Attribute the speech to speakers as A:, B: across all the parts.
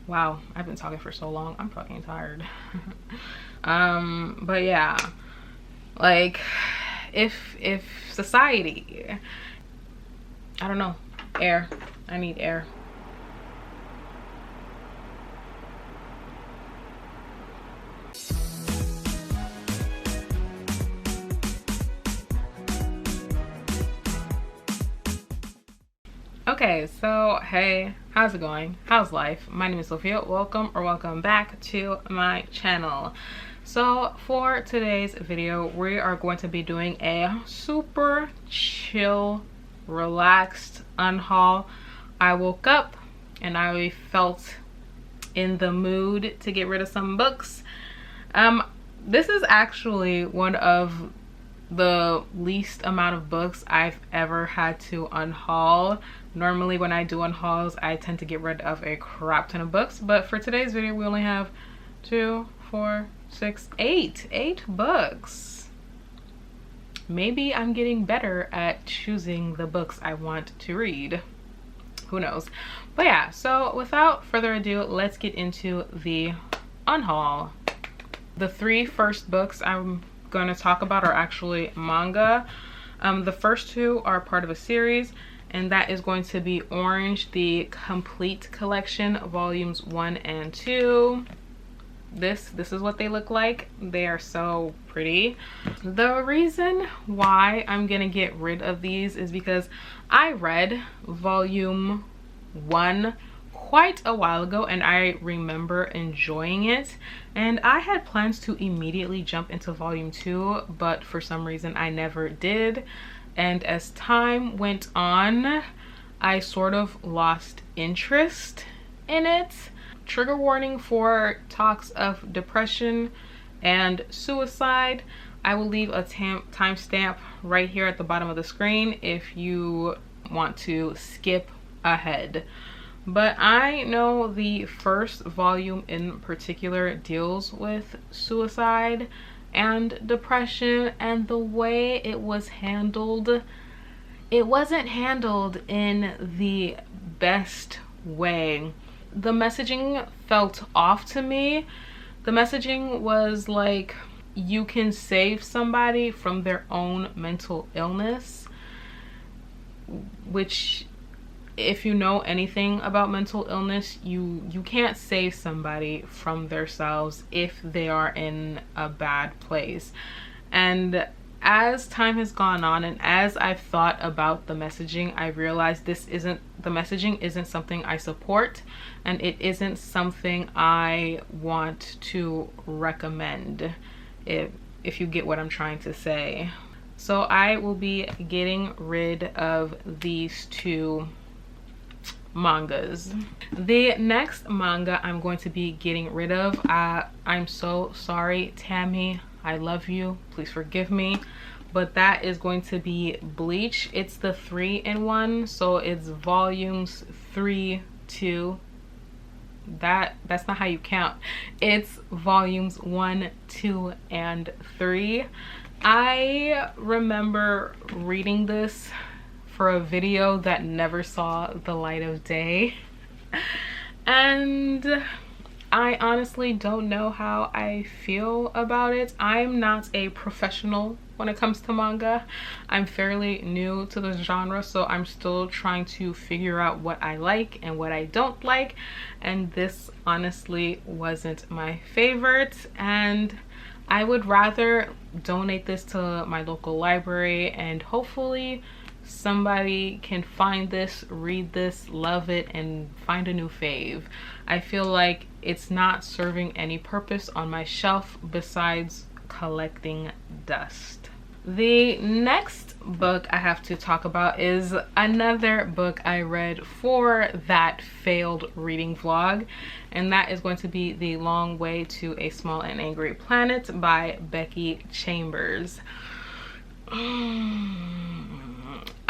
A: Wow, I've been talking for so long. I'm fucking tired. But yeah, like if society, I don't know, air. I need air. Okay, so hey, how's it going? How's life? My name is Sophia. Welcome back to my channel. So for today's video, we are going to be doing a super chill, relaxed unhaul. I woke up and I felt in the mood to get rid of some books. This is actually one of the least amount of books I've ever had to unhaul. Normally when I do unhauls, I tend to get rid of a crap ton of books, but for today's video we only have 2, 4, 6, 8 books. Maybe I'm getting better at choosing the books I want to read, who knows. But yeah, so without further ado, let's get into the unhaul. The 3 first books I'm going to talk about are actually manga. The first 2 are part of a series, and that is going to be Orange, the complete collection, volumes 1 and 2. This is what they look like. They are so pretty. The reason why I'm gonna get rid of these is because I read volume 1 quite a while ago and I remember enjoying it, and I had plans to immediately jump into volume 2, but for some reason I never did. And as time went on, I sort of lost interest in it. Trigger warning for talks of depression and suicide. I will leave a timestamp right here at the bottom of the screen if you want to skip ahead. But I know the first volume in particular deals with suicide and depression, and the way it was handled, it wasn't handled in the best way. The messaging felt off to me. The messaging was like, you can save somebody from their own mental illness, which, if you know anything about mental illness, you can't save somebody from themselves if they are in a bad place. And as time has gone on and as I've thought about the messaging, I realized the messaging isn't something I support, and it isn't something I want to recommend, if you get what I'm trying to say. So I will be getting rid of these 2 mangas. The next manga I'm going to be getting rid of, I'm so sorry, Tammy, I love you, please forgive me, but that is going to be Bleach. It's the 3-in-1, so it's volumes 3, 2. That's not how you count. It's volumes 1, 2, and 3. I remember reading this for a video that never saw the light of day, and I honestly don't know how I feel about it. I'm not a professional when it comes to manga. I'm fairly new to the genre, so I'm still trying to figure out what I like and what I don't like, and this honestly wasn't my favorite, and I would rather donate this to my local library, and hopefully somebody can find this, read this, love it, and find a new fave. I feel like it's not serving any purpose on my shelf besides collecting dust. The next book I have to talk about is another book I read for that failed reading vlog, and that is going to be The Long Way to a Small and Angry Planet by Becky Chambers.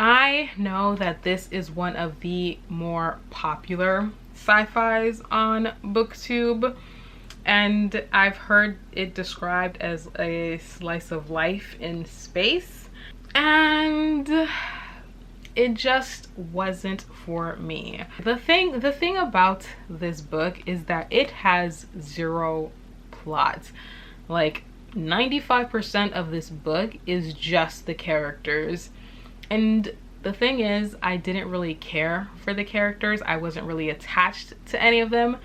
A: I know that this is one of the more popular sci-fis on BookTube, and I've heard it described as a slice of life in space, and it just wasn't for me. The thing about this book is that it has zero plot. Like 95% of this book is just the characters. And the thing is, I didn't really care for the characters. I wasn't really attached to any of them.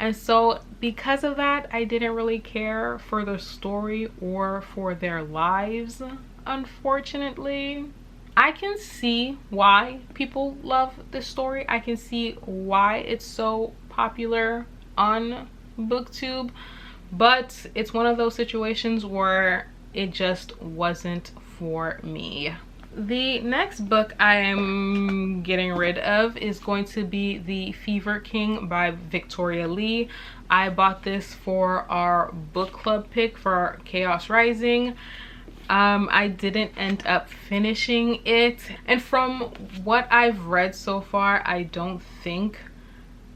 A: And so because of that, I didn't really care for the story or for their lives, unfortunately. I can see why people love this story. I can see why it's so popular on BookTube, but it's one of those situations where it just wasn't for me. The next book I am getting rid of is going to be The Fever King by Victoria Lee. I bought this for our book club pick for Chaos Rising. I didn't end up finishing it, and from what I've read so far, I don't think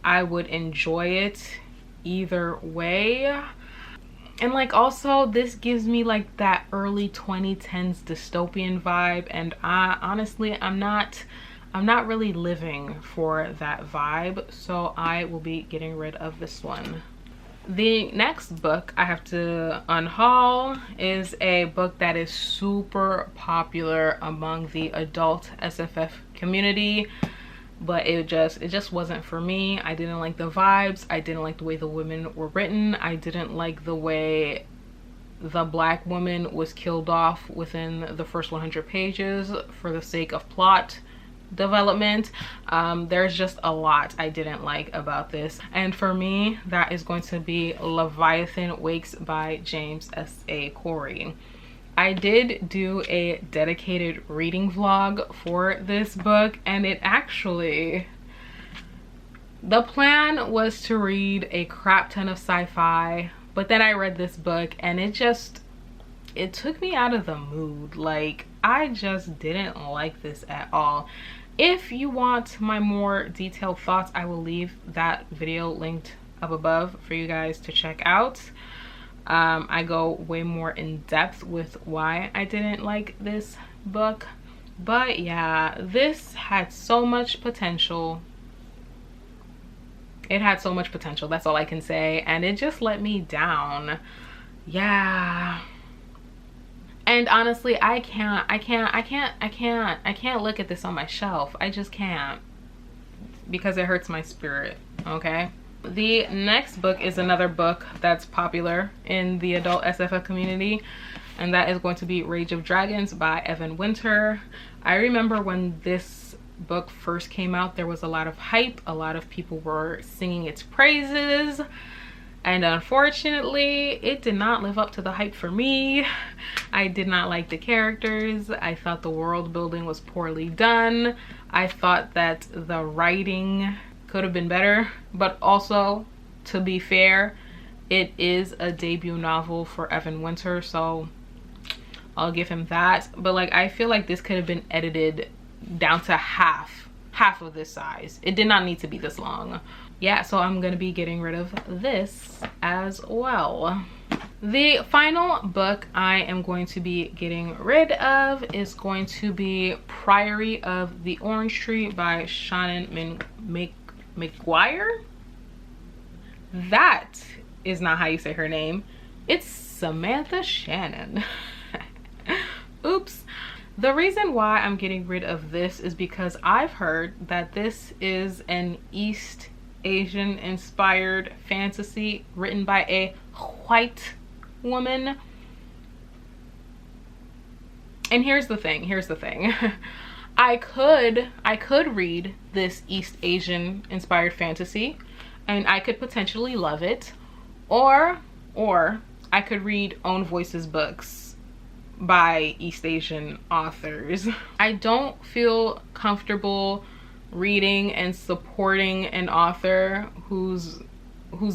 A: I would enjoy it either way. And like, also this gives me like that early 2010s dystopian vibe, and honestly I'm not really living for that vibe, so I will be getting rid of this one. The next book I have to unhaul is a book that is super popular among the adult SFF community, but it just wasn't for me. I didn't like the vibes. I didn't like the way the women were written. I didn't like the way the black woman was killed off within the first 100 pages for the sake of plot development. There's just a lot I didn't like about this, and for me that is going to be Leviathan Wakes by James S.A. Corey. I did do a dedicated reading vlog for this book, and it actually, the plan was to read a crap ton of sci-fi, but then I read this book and it took me out of the mood. Like, I just didn't like this at all. If you want my more detailed thoughts, I will leave that video linked up above for you guys to check out. I go way more in depth with why I didn't like this book, but yeah, this had so much potential. It had so much potential, that's all I can say, and it just let me down. Yeah. And honestly, I can't look at this on my shelf. I just can't, because it hurts my spirit, okay? The next book is another book that's popular in the adult SFF community, and that is going to be Rage of Dragons by Evan Winter. I remember when this book first came out, there was a lot of hype. A lot of people were singing its praises, and unfortunately it did not live up to the hype for me. I did not like the characters. I thought the world building was poorly done. I thought that the writing could have been better, but also, to be fair, it is a debut novel for Evan Winter, so I'll give him that. But like, I feel like this could have been edited down to half of this size. It did not need to be this long. Yeah, so I'm gonna be getting rid of this as well. The final book I am going to be getting rid of is going to be Priory of the Orange Tree by Shannon McGuire. That is not how you say her name. It's Samantha Shannon. Oops. The reason why I'm getting rid of this is because I've heard that this is an East Asian inspired fantasy written by a white woman. And here's the thing. I could read this East Asian inspired fantasy and I could potentially love it, or I could read Own Voices books by East Asian authors. I don't feel comfortable reading and supporting an author whose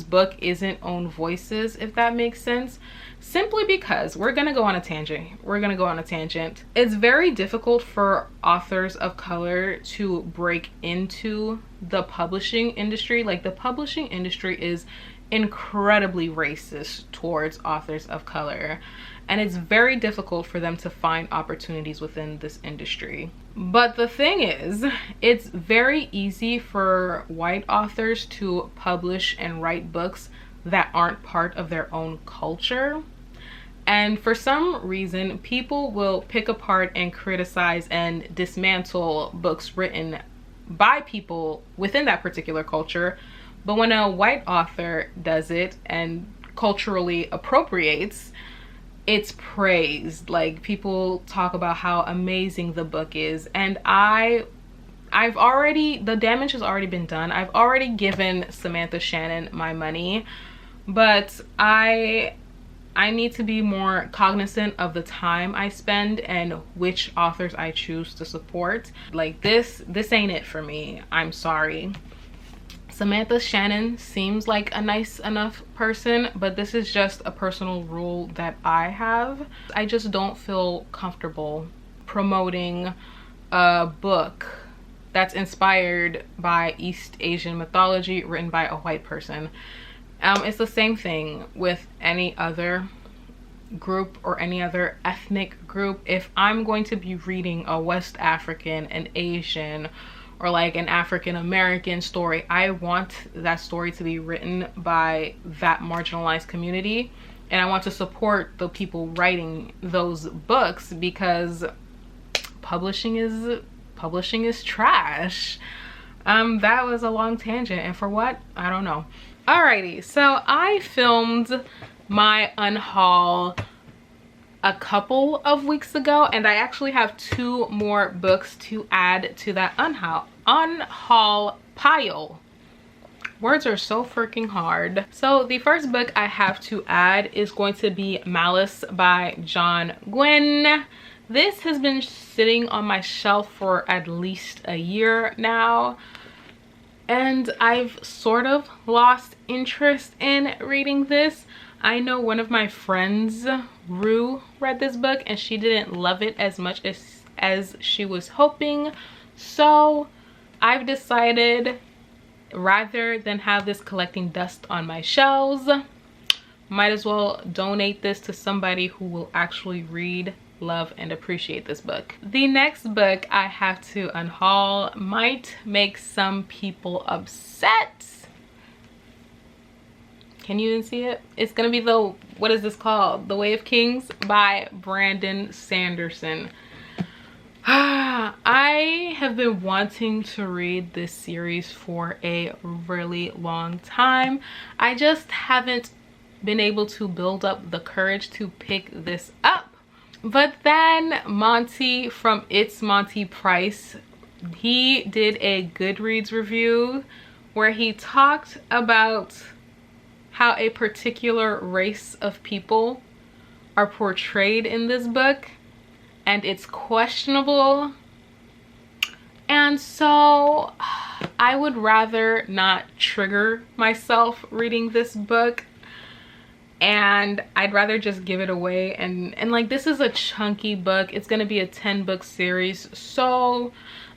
A: book isn't Own Voices, if that makes sense, simply because we're gonna go on a tangent. It's very difficult for authors of color to break into the publishing industry. Like, the publishing industry is incredibly racist towards authors of color, and it's very difficult for them to find opportunities within this industry. But the thing is, it's very easy for white authors to publish and write books that aren't part of their own culture. And for some reason, people will pick apart and criticize and dismantle books written by people within that particular culture. But when a white author does it and culturally appropriates, it's praised. Like, people talk about how amazing the book is. And the damage has already been done. I've already given Samantha Shannon my money, but I need to be more cognizant of the time I spend and which authors I choose to support. Like, this ain't it for me. I'm sorry. Samantha Shannon seems like a nice enough person, but this is just a personal rule that I have. I just don't feel comfortable promoting a book that's inspired by East Asian mythology written by a white person. It's the same thing with any other group or any other ethnic group. If I'm going to be reading a West African, an Asian, or like an African American story, I want that story to be written by that marginalized community, and I want to support the people writing those books, because publishing is trash. That was a long tangent, and for what? I don't know. Alrighty, so I filmed my unhaul a couple of weeks ago, and I actually have 2 more books to add to that unhaul pile. Words are so freaking hard. So the first book I have to add is going to be Malice by John Gwynne. This has been sitting on my shelf for at least a year now, and I've sort of lost interest in reading this. I know one of my friends, Rue, read this book and she didn't love it as much as she was hoping. So I've decided, rather than have this collecting dust on my shelves, might as well donate this to somebody who will actually read, love, and appreciate this book. The next book I have to unhaul might make some people upset. Can you even see it? It's gonna be what is this called? The Way of Kings by Brandon Sanderson. I have been wanting to read this series for a really long time. I just haven't been able to build up the courage to pick this up. But then Monty from It's Monty Price, he did a Goodreads review where he talked about how a particular race of people are portrayed in this book, and it's questionable. And so I would rather not trigger myself reading this book, and I'd rather just give it away. And like, this is a chunky book. It's gonna be a 10-book series, so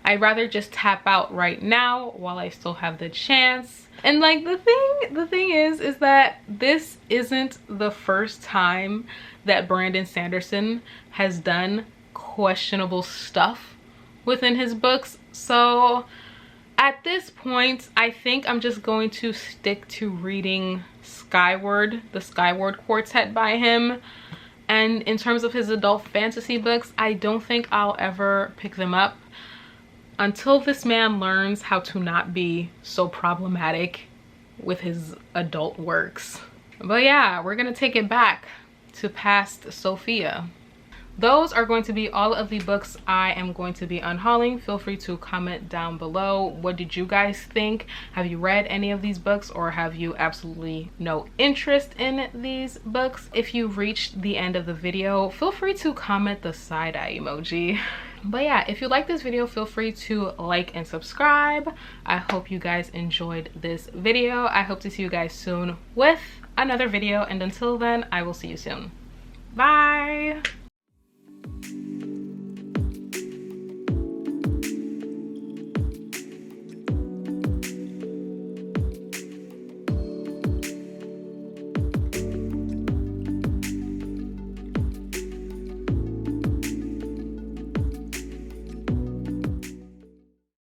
A: I'd rather just tap out right now while I still have the chance. And like, the thing is that this isn't the first time that Brandon Sanderson has done questionable stuff within his books. So at this point, I think I'm just going to stick to reading Skyward, the Skyward Quartet by him. And in terms of his adult fantasy books, I don't think I'll ever pick them up until this man learns how to not be so problematic with his adult works. But yeah, we're gonna take it back to past Sophia. Those are going to be all of the books I am going to be unhauling. Feel free to comment down below. What did you guys think? Have you read any of these books, or have you absolutely no interest in these books? If you reached the end of the video, feel free to comment the side-eye emoji. But yeah, if you like this video, feel free to like and subscribe. I hope you guys enjoyed this video. I hope to see you guys soon with another video, and until then, I will see you soon. Bye.